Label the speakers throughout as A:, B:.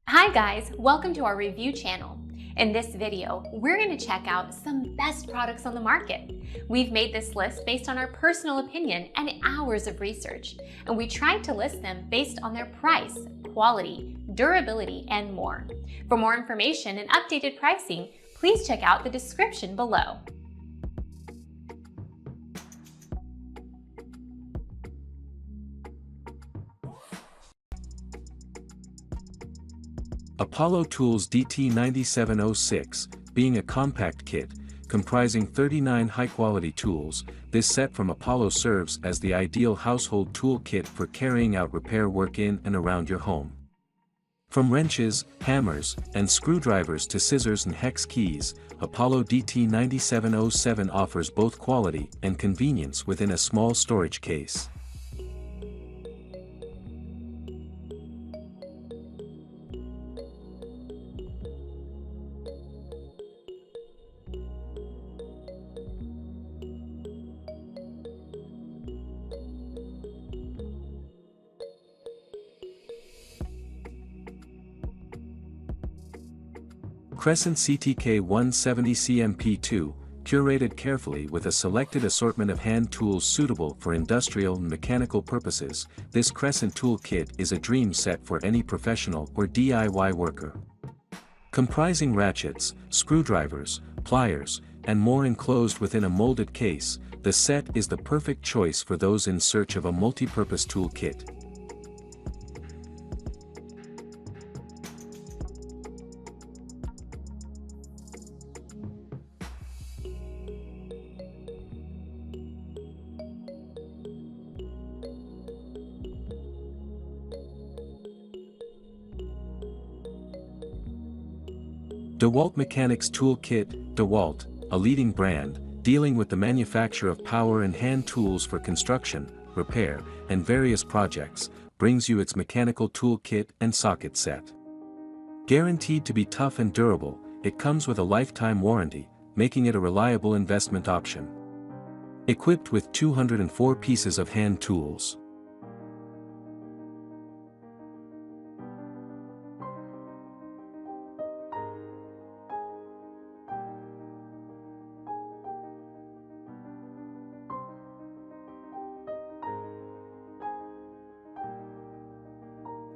A: Hi guys, welcome to our review channel. In this video, we're going to check out some best products on the market. We've made this list based on our personal opinion and hours of research, and we tried to list them based on their price, quality, durability, and more. For more information and updated pricing, please check out the description below.
B: Apollo Tools DT9706, being a compact kit, comprising 39 high-quality tools, this set from Apollo serves as the ideal household tool kit for carrying out repair work in and around your home. From wrenches, hammers, and screwdrivers to scissors and hex keys, Apollo DT9707 offers both quality and convenience within a small storage case. Crescent CTK170CMP2, curated carefully with a selected assortment of hand tools suitable for industrial and mechanical purposes, this Crescent tool kit is a dream set for any professional or DIY worker. Comprising ratchets, screwdrivers, pliers, and more enclosed within a molded case, the set is the perfect choice for those in search of a multi-purpose tool kit. DEWALT Mechanics Tool Kit. DEWALT, a leading brand, dealing with the manufacture of power and hand tools for construction, repair, and various projects, brings you its mechanical tool kit and socket set. Guaranteed to be tough and durable, it comes with a lifetime warranty, making it a reliable investment option. Equipped with 204 pieces of hand tools.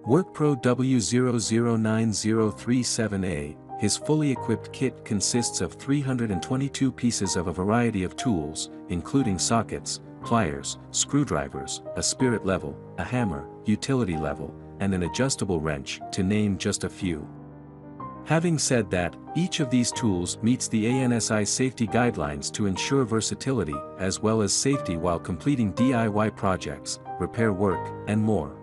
B: WORKPRO W009037A, his fully equipped kit consists of 322 pieces of a variety of tools, including sockets, pliers, screwdrivers, a spirit level, a hammer, utility level, and an adjustable wrench, to name just a few. Having said that, each of these tools meets the ANSI safety guidelines to ensure versatility as well as safety while completing DIY projects, repair work, and more.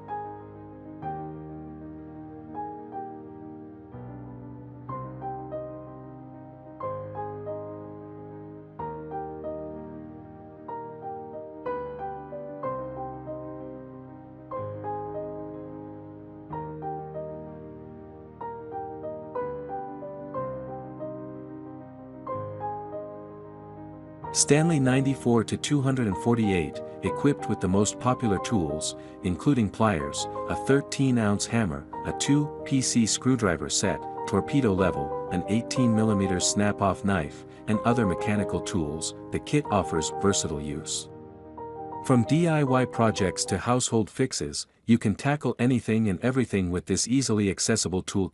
B: STANLEY 94-248, equipped with the most popular tools, including pliers, a 13-ounce hammer, a 2-PC screwdriver set, torpedo level, an 18mm snap-off knife, and other mechanical tools, the kit offers versatile use. From DIY projects to household fixes, you can tackle anything and everything with this easily accessible tool